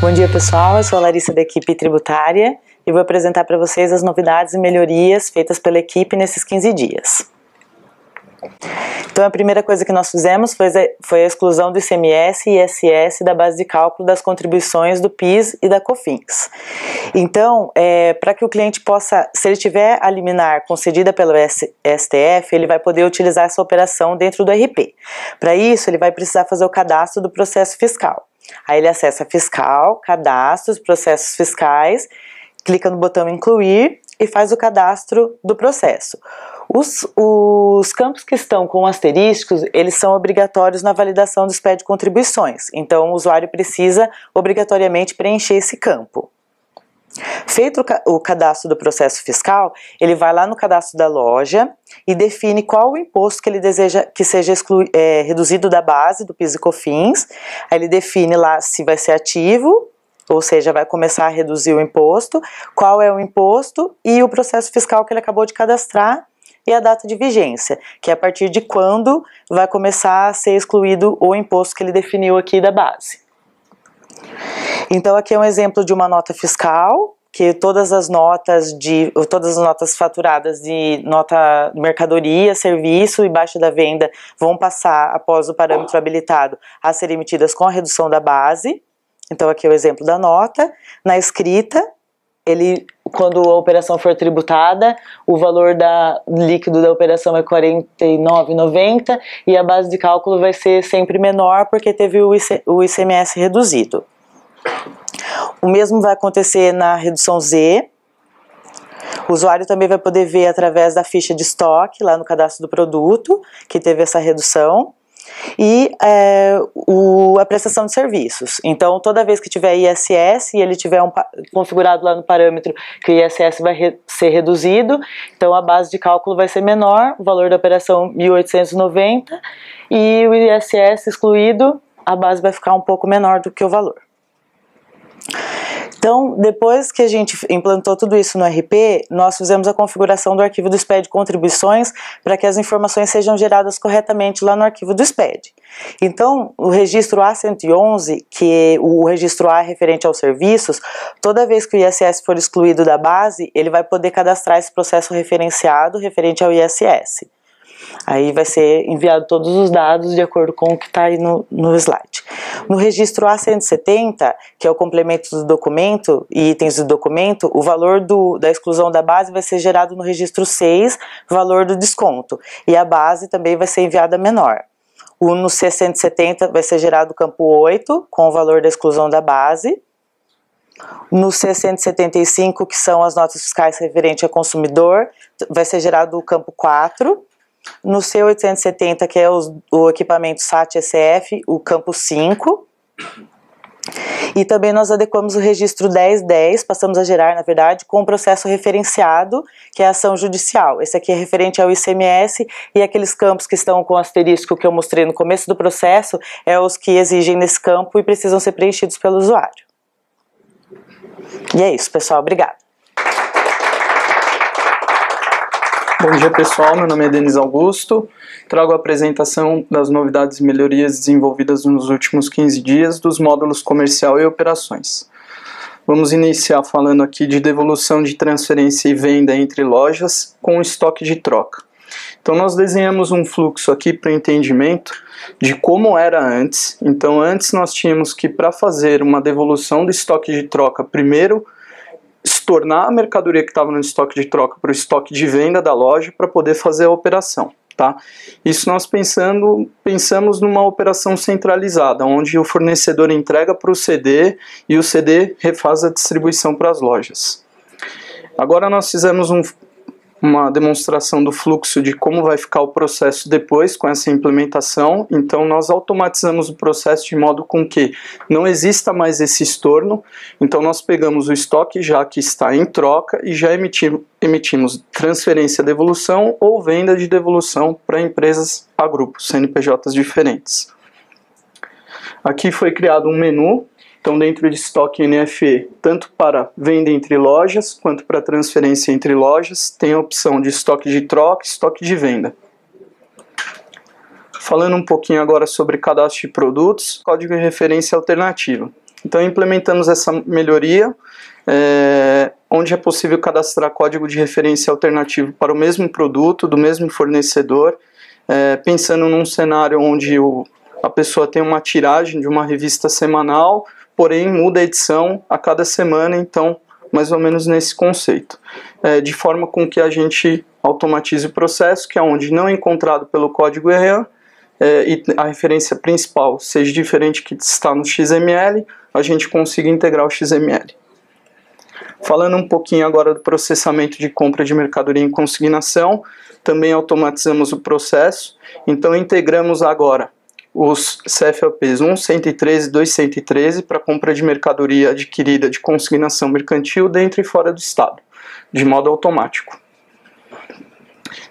Bom dia, pessoal, eu sou a Larissa da equipe tributária e vou apresentar para vocês as novidades e melhorias feitas pela equipe nesses 15 dias. Então a primeira coisa que nós fizemos foi a exclusão do ICMS e ISS da base de cálculo das contribuições do PIS e da COFINS. Então, para que o cliente possa, se ele tiver a liminar concedida pelo STF, ele vai poder utilizar essa operação dentro do RP. Para isso, ele vai precisar fazer o cadastro do processo fiscal. Aí ele acessa Fiscal, Cadastros, Processos Fiscais, clica no botão Incluir e faz o cadastro do processo. Os campos que estão com asteriscos, eles são obrigatórios na validação do SPED de contribuições, então o usuário precisa obrigatoriamente preencher esse campo. Feito o cadastro do processo fiscal, ele vai lá no cadastro da loja e define qual o imposto que ele deseja que seja reduzido da base do PIS e COFINS. Aí ele define lá se vai ser ativo, ou seja, vai começar a reduzir o imposto, qual é o imposto e o processo fiscal que ele acabou de cadastrar e a data de vigência, que é a partir de quando vai começar a ser excluído o imposto que ele definiu aqui da base. Então aqui é um exemplo de uma nota fiscal, que todas as notas faturadas de nota mercadoria, serviço e baixa da venda vão passar após o parâmetro habilitado a ser emitidas com a redução da base. Então aqui é o exemplo da nota. Na escrita, quando a operação for tributada, o valor líquido da operação é R$ 49,90 e a base de cálculo vai ser sempre menor porque teve o ICMS reduzido. O mesmo vai acontecer na redução Z. O usuário também vai poder ver através da ficha de estoque, lá no cadastro do produto, que teve essa redução. E a prestação de serviços. Então, toda vez que tiver ISS e ele tiver configurado lá no parâmetro que o ISS vai ser reduzido, então a base de cálculo vai ser menor, o valor da operação 1.890, e o ISS excluído, a base vai ficar um pouco menor do que o valor. Então, depois que a gente implantou tudo isso no RP, nós fizemos a configuração do arquivo do SPED de contribuições para que as informações sejam geradas corretamente lá no arquivo do SPED. Então, o registro A111, que o registro A é referente aos serviços, toda vez que o ISS for excluído da base, ele vai poder cadastrar esse processo referenciado referente ao ISS. Aí vai ser enviado todos os dados de acordo com o que está aí no slide. No registro A170, que é o complemento do documento e itens do documento, o valor da exclusão da base vai ser gerado no registro 6, valor do desconto, e a base também vai ser enviada menor. No C170 vai ser gerado o campo 8, com o valor da exclusão da base. No C175, que são as notas fiscais referentes a consumidor, vai ser gerado o campo 4. No C870, que é o equipamento SAT-SF, o campo 5. E também nós adequamos o registro 1010, passamos a gerar, na verdade, com o processo referenciado, que é a ação judicial. Esse aqui é referente ao ICMS e aqueles campos que estão com asterisco que eu mostrei no começo do processo, é os que exigem nesse campo e precisam ser preenchidos pelo usuário. E é isso, pessoal. Obrigada. Bom dia, pessoal, meu nome é Denis Augusto, trago a apresentação das novidades e melhorias desenvolvidas nos últimos 15 dias dos módulos comercial e operações. Vamos iniciar falando aqui de devolução de transferência e venda entre lojas com estoque de troca. Então nós desenhamos um fluxo aqui para entendimento de como era antes. Então antes nós tínhamos que, para fazer uma devolução do estoque de troca, primeiro tornar a mercadoria que estava no estoque de troca para o estoque de venda da loja para poder fazer a operação, tá? Isso nós pensamos numa operação centralizada, onde o fornecedor entrega para o CD e o CD refaz a distribuição para as lojas. Agora nós fizemos uma demonstração do fluxo de como vai ficar o processo depois com essa implementação. Então nós automatizamos o processo de modo com que não exista mais esse estorno. Então nós pegamos o estoque já que está em troca e já emitimos transferência de devolução ou venda de devolução para empresas a grupos, CNPJs diferentes. Aqui foi criado um menu. Então, dentro de estoque NFE, tanto para venda entre lojas, quanto para transferência entre lojas, tem a opção de estoque de troca e estoque de venda. Falando um pouquinho agora sobre cadastro de produtos, código de referência alternativo. Então implementamos essa melhoria, onde é possível cadastrar código de referência alternativo para o mesmo produto, do mesmo fornecedor, pensando num cenário onde a pessoa tem uma tiragem de uma revista semanal, porém muda a edição a cada semana, então mais ou menos nesse conceito. De forma com que a gente automatize o processo, que é onde não é encontrado pelo código EREAN, e a referência principal seja diferente que está no XML, a gente consiga integrar o XML. Falando um pouquinho agora do processamento de compra de mercadoria em consignação, também automatizamos o processo, então integramos agora os CFLPs 1.113 e 2.113 para compra de mercadoria adquirida de consignação mercantil dentro e fora do estado, de modo automático.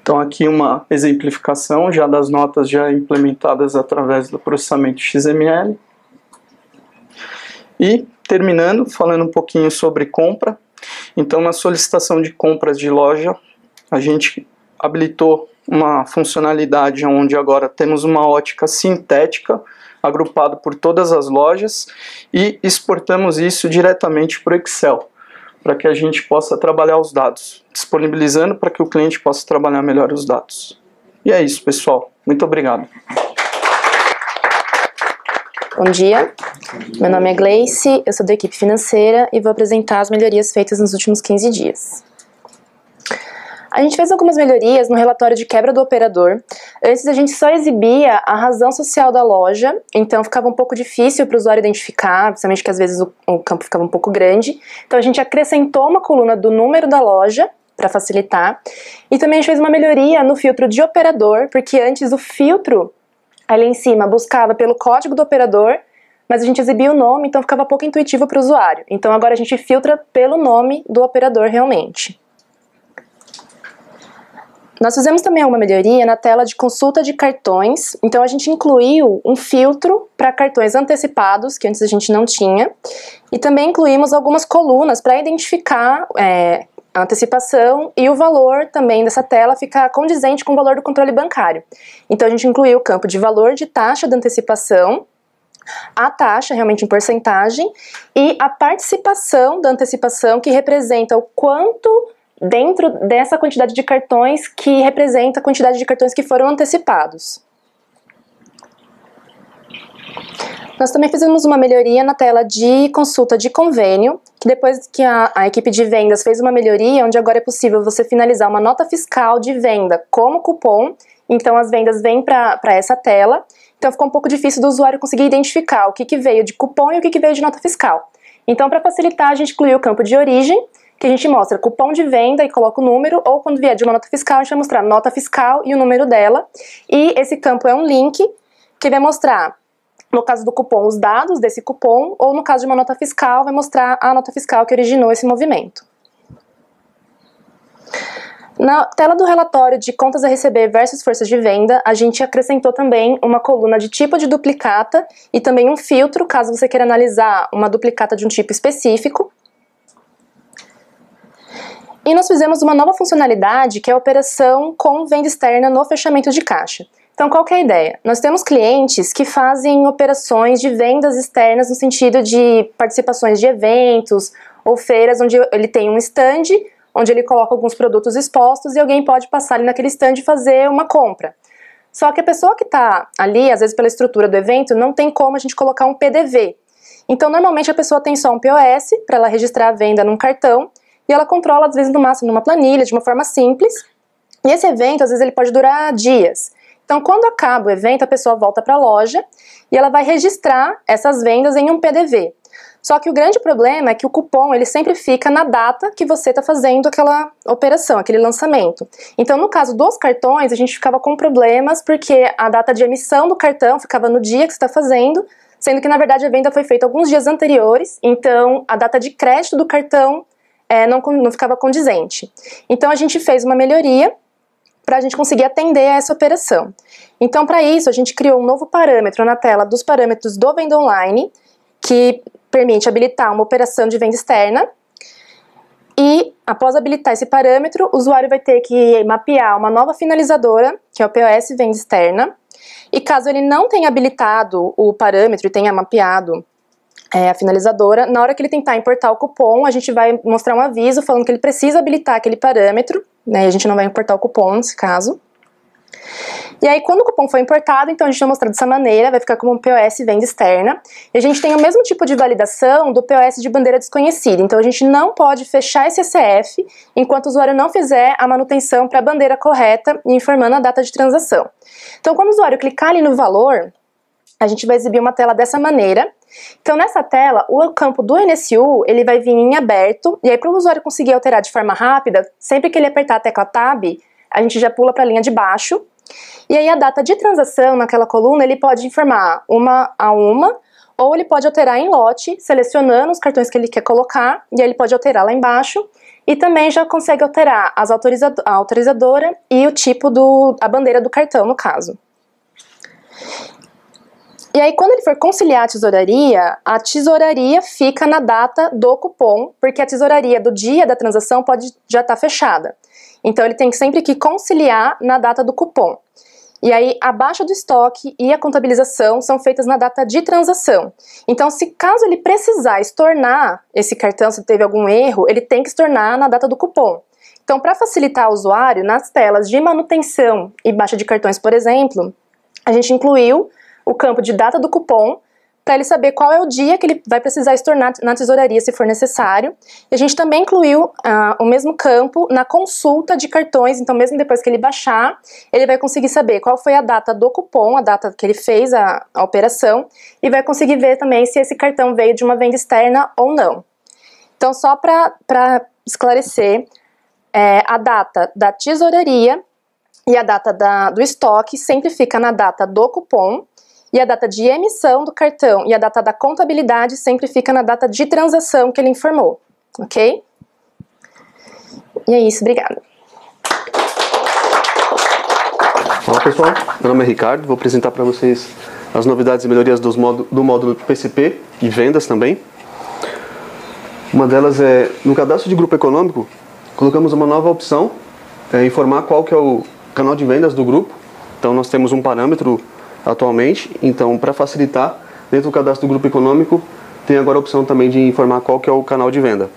Então aqui uma exemplificação já das notas já implementadas através do processamento XML. E terminando, falando um pouquinho sobre compra. Então na solicitação de compras de loja, a gente habilitou uma funcionalidade onde agora temos uma ótica sintética agrupada por todas as lojas e exportamos isso diretamente para o Excel, para que a gente possa trabalhar os dados, disponibilizando para que o cliente possa trabalhar melhor os dados. E é isso, pessoal. Muito obrigado. Bom dia, meu nome é Gleice, eu sou da equipe financeira e vou apresentar as melhorias feitas nos últimos 15 dias. A gente fez algumas melhorias no relatório de quebra do operador. Antes a gente só exibia a razão social da loja, então ficava um pouco difícil para o usuário identificar, principalmente que às vezes o campo ficava um pouco grande. Então a gente acrescentou uma coluna do número da loja, para facilitar. E também a gente fez uma melhoria no filtro de operador, porque antes o filtro ali em cima buscava pelo código do operador, mas a gente exibia o nome, então ficava pouco intuitivo para o usuário. Então agora a gente filtra pelo nome do operador realmente. Nós fizemos também uma melhoria na tela de consulta de cartões, então a gente incluiu um filtro para cartões antecipados, que antes a gente não tinha, e também incluímos algumas colunas para identificar a antecipação e o valor também dessa tela ficar condizente com o valor do controle bancário. Então a gente incluiu o campo de valor de taxa de antecipação, a taxa realmente em porcentagem e a participação da antecipação, que representa o quanto dentro dessa quantidade de cartões que representa a quantidade de cartões que foram antecipados. Nós também fizemos uma melhoria na tela de consulta de convênio, que depois que a equipe de vendas fez uma melhoria, onde agora é possível você finalizar uma nota fiscal de venda como cupom, então as vendas vêm para essa tela, então ficou um pouco difícil do usuário conseguir identificar o que veio de cupom e o que veio de nota fiscal. Então, para facilitar, a gente incluiu o campo de origem, que a gente mostra cupom de venda e coloca o número, ou quando vier de uma nota fiscal, a gente vai mostrar nota fiscal e o número dela. E esse campo é um link que vai mostrar, no caso do cupom, os dados desse cupom, ou no caso de uma nota fiscal, vai mostrar a nota fiscal que originou esse movimento. Na tela do relatório de contas a receber versus força de venda, a gente acrescentou também uma coluna de tipo de duplicata e também um filtro, caso você queira analisar uma duplicata de um tipo específico. E nós fizemos uma nova funcionalidade, que é a operação com venda externa no fechamento de caixa. Então, qual que é a ideia? Nós temos clientes que fazem operações de vendas externas no sentido de participações de eventos ou feiras, onde ele tem um stand, onde ele coloca alguns produtos expostos e alguém pode passar ali naquele stand e fazer uma compra. Só que a pessoa que está ali, às vezes pela estrutura do evento, não tem como a gente colocar um PDV. Então, normalmente a pessoa tem só um POS para ela registrar a venda num cartão, e ela controla, às vezes, no máximo, numa planilha, de uma forma simples. E esse evento, às vezes, ele pode durar dias. Então, quando acaba o evento, a pessoa volta para a loja e ela vai registrar essas vendas em um PDV. Só que o grande problema é que o cupom, ele sempre fica na data que você está fazendo aquela operação, aquele lançamento. Então, no caso dos cartões, a gente ficava com problemas porque a data de emissão do cartão ficava no dia que você está fazendo, sendo que, na verdade, a venda foi feita alguns dias anteriores. Então, a data de crédito do cartão não ficava condizente. Então a gente fez uma melhoria para a gente conseguir atender a essa operação. Então, para isso, a gente criou um novo parâmetro na tela dos parâmetros do Venda Online, que permite habilitar uma operação de venda externa. E, após habilitar esse parâmetro, o usuário vai ter que mapear uma nova finalizadora, que é o POS Venda Externa. E caso ele não tenha habilitado o parâmetro e tenha mapeado a finalizadora, na hora que ele tentar importar o cupom, a gente vai mostrar um aviso falando que ele precisa habilitar aquele parâmetro, né, e a gente não vai importar o cupom nesse caso. E aí, quando o cupom for importado, então a gente vai mostrar dessa maneira, vai ficar como um POS venda externa. E a gente tem o mesmo tipo de validação do POS de bandeira desconhecida. Então a gente não pode fechar esse ECF enquanto o usuário não fizer a manutenção para a bandeira correta e informando a data de transação. Então, quando o usuário clicar ali no valor, a gente vai exibir uma tela dessa maneira. Então, nessa tela, o campo do NSU, ele vai vir em aberto, e aí para o usuário conseguir alterar de forma rápida, sempre que ele apertar a tecla Tab, a gente já pula para a linha de baixo. E aí a data de transação naquela coluna ele pode informar uma a uma, ou ele pode alterar em lote, selecionando os cartões que ele quer colocar, e aí ele pode alterar lá embaixo, e também já consegue alterar a autorizadora e o tipo a bandeira do cartão, no caso. E aí quando ele for conciliar a tesouraria fica na data do cupom, porque a tesouraria do dia da transação pode já estar fechada. Então ele tem sempre que conciliar na data do cupom. E aí a baixa do estoque e a contabilização são feitas na data de transação. Então caso ele precisar estornar esse cartão, se teve algum erro, ele tem que estornar na data do cupom. Então para facilitar o usuário, nas telas de manutenção e baixa de cartões, por exemplo, a gente incluiu o campo de data do cupom, para ele saber qual é o dia que ele vai precisar estornar na tesouraria, se for necessário. E a gente também incluiu o mesmo campo na consulta de cartões, então mesmo depois que ele baixar, ele vai conseguir saber qual foi a data do cupom, a data que ele fez a operação, e vai conseguir ver também se esse cartão veio de uma venda externa ou não. Então, só para esclarecer, a data da tesouraria e a data do estoque sempre fica na data do cupom, e a data de emissão do cartão e a data da contabilidade sempre fica na data de transação que ele informou, ok? E é isso, obrigada. Olá pessoal, meu nome é Ricardo, vou apresentar para vocês as novidades e melhorias do módulo PCP e vendas também. Uma delas é, no cadastro de grupo econômico, colocamos uma nova opção, informar qual que é o canal de vendas do grupo. Então nós temos um parâmetro atualmente, então para facilitar, dentro do cadastro do grupo econômico, tem agora a opção também de informar qual que é o canal de venda.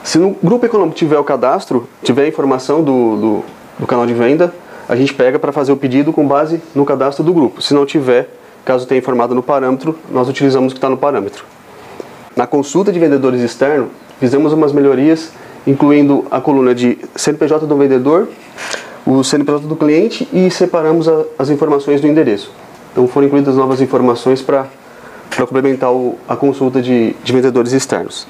Se no grupo econômico tiver o cadastro, tiver a informação do canal de venda, a gente pega para fazer o pedido com base no cadastro do grupo. Se não tiver, caso tenha informado no parâmetro, nós utilizamos o que está no parâmetro. Na consulta de vendedores externos, fizemos umas melhorias, incluindo a coluna de CNPJ do vendedor, o CNPJ do cliente e separamos as informações do endereço. Então foram incluídas novas informações para complementar a consulta de vendedores externos.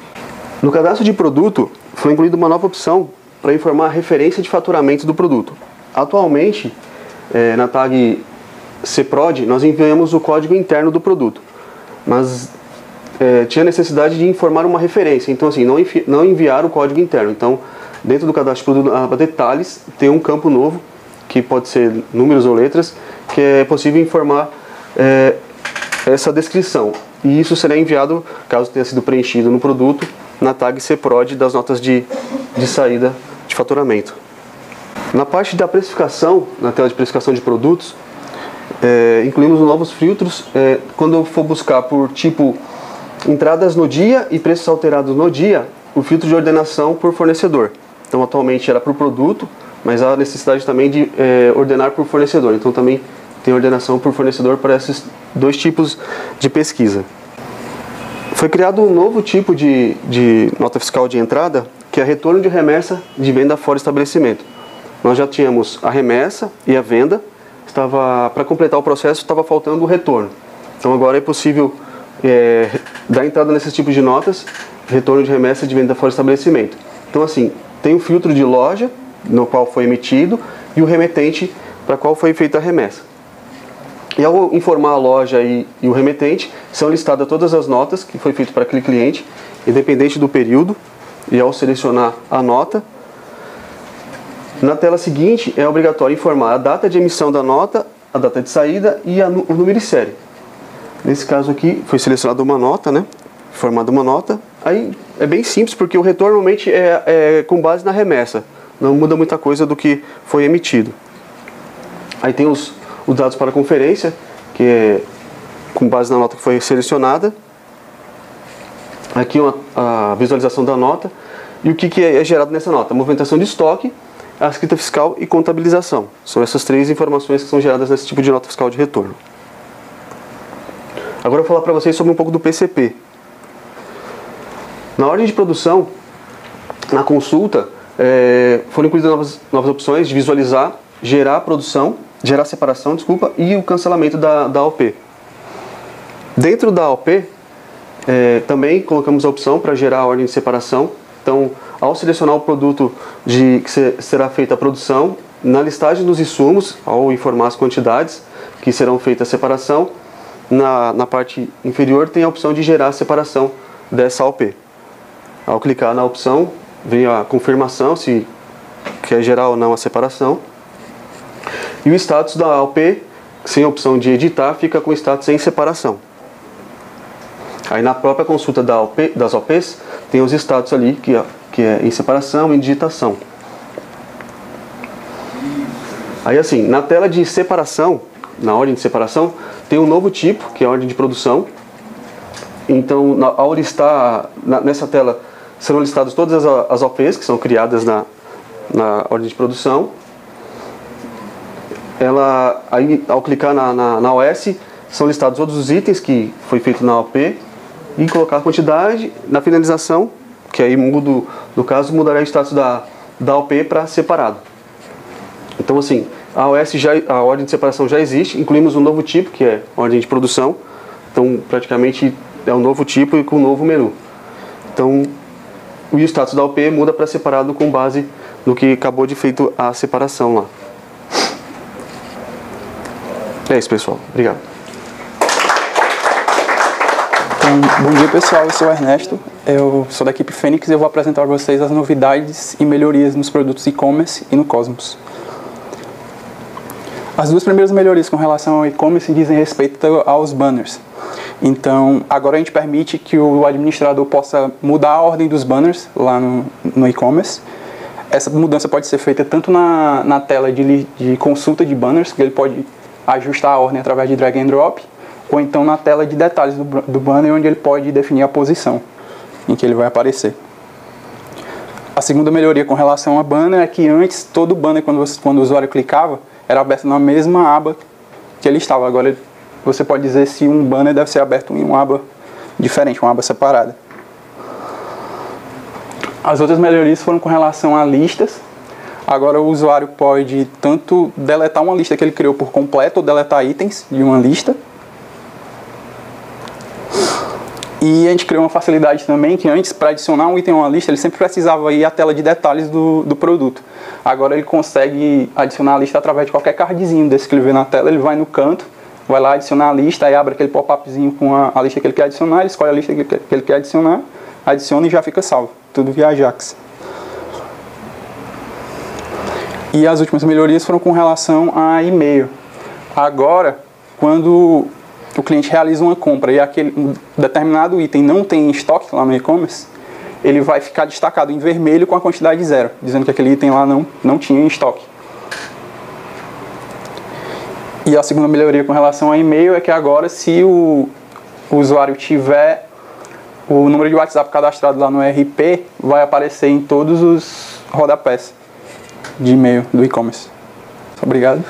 No cadastro de produto foi incluída uma nova opção para informar a referência de faturamento do produto. Atualmente, na tag CPROD, nós enviamos o código interno do produto, mas tinha necessidade de informar uma referência, então assim, não enviar o código interno. Então, dentro do cadastro de produto, para detalhes, tem um campo novo, que pode ser números ou letras, que é possível informar essa descrição. E isso será enviado, caso tenha sido preenchido no produto, na tag CPROD das notas de saída de faturamento. Na parte da precificação, na tela de precificação de produtos, incluímos novos filtros. Quando eu for buscar por tipo entradas no dia e preços alterados no dia, o filtro de ordenação por fornecedor. Então atualmente era por produto, mas há necessidade também de ordenar por fornecedor. Então também tem ordenação por fornecedor para esses dois tipos de pesquisa. Foi criado um novo tipo de nota fiscal de entrada, que é retorno de remessa de venda fora estabelecimento. Nós já tínhamos a remessa e a venda, para completar o processo estava faltando o retorno. Então agora é possível dar entrada nesses tipos de notas, retorno de remessa de venda fora estabelecimento. Então assim, tem o filtro de loja, no qual foi emitido, e o remetente, para qual foi feita a remessa. E ao informar a loja e o remetente, são listadas todas as notas que foi feito para aquele cliente, independente do período, e ao selecionar a nota, na tela seguinte é obrigatório informar a data de emissão da nota, a data de saída e o número e série. Nesse caso aqui, foi selecionada uma nota, né? Formada uma nota. Aí é bem simples, porque o retorno normalmente é com base na remessa. Não muda muita coisa do que foi emitido. Aí tem os dados para a conferência, que é com base na nota que foi selecionada. Aqui a visualização da nota e o que é gerado nessa nota. Movimentação de estoque, a escrita fiscal e contabilização. São essas 3 informações que são geradas nesse tipo de nota fiscal de retorno. Agora eu vou falar para vocês sobre um pouco do PCP. Na ordem de produção, na consulta, foram incluídas novas opções de visualizar, gerar separação, e o cancelamento da AOP. Dentro da AOP, também colocamos a opção para gerar a ordem de separação. Então, ao selecionar o produto que será feita a produção, na listagem dos insumos, ao informar as quantidades que serão feitas a separação, na parte inferior tem a opção de gerar a separação dessa AOP. Ao clicar na opção, vem a confirmação se quer gerar ou não a separação. E o status da AOP, sem a opção de editar, fica com o status em separação. Aí na própria consulta das AOPs, tem os status ali, que é em separação e em digitação. Aí assim, na tela de separação, na ordem de separação, tem um novo tipo, que é a ordem de produção. Então, ao listar, nessa tela, serão listadas todas as AOPs que são criadas na ordem de produção. Aí, ao clicar na OS, são listados todos os itens que foi feito na AOP e colocar a quantidade. Na finalização, que aí no caso, mudará o status da AOP para separado. Então, assim, a ordem de separação já existe, incluímos um novo tipo, que é a ordem de produção. Então, praticamente, é um novo tipo e com um novo menu. Então, o status da AOP muda para separado com base no que acabou de feito a separação lá. É isso, pessoal. Obrigado. Então, bom dia, pessoal. Eu sou o Ernesto. Eu sou da equipe Fênix e eu vou apresentar para vocês as novidades e melhorias nos produtos e-commerce e no Cosmos. As 2 primeiras melhorias com relação ao e-commerce dizem respeito aos banners. Então, agora a gente permite que o administrador possa mudar a ordem dos banners lá no e-commerce. Essa mudança pode ser feita tanto na tela de consulta de banners, que ele pode ajustar a ordem através de drag and drop, ou então na tela de detalhes do banner, onde ele pode definir a posição em que ele vai aparecer. A segunda melhoria com relação a banner é que antes todo banner, quando o usuário clicava, era aberto na mesma aba que ele estava. Agora você pode dizer se um banner deve ser aberto em uma aba diferente, uma aba separada. As outras melhorias foram com relação a listas. Agora o usuário pode tanto deletar uma lista que ele criou por completo ou deletar itens de uma lista. E a gente criou uma facilidade também que antes, para adicionar um item a uma lista, ele sempre precisava ir à tela de detalhes do produto. Agora ele consegue adicionar a lista através de qualquer cardzinho desse que ele vê na tela. Ele vai no canto, vai lá adicionar a lista, aí abre aquele pop-upzinho com a lista que ele quer adicionar, ele escolhe a lista que ele quer adicionar, adiciona e já fica salvo. Tudo via Ajax. E as últimas melhorias foram com relação a e-mail. Agora, quando o cliente realiza uma compra e aquele determinado item não tem em estoque lá no e-commerce, ele vai ficar destacado em vermelho com a quantidade 0, dizendo que aquele item lá não tinha em estoque. E a segunda melhoria com relação a e-mail é que agora, se o usuário tiver o número de WhatsApp cadastrado lá no RP, vai aparecer em todos os rodapés de e-mail do e-commerce. Obrigado.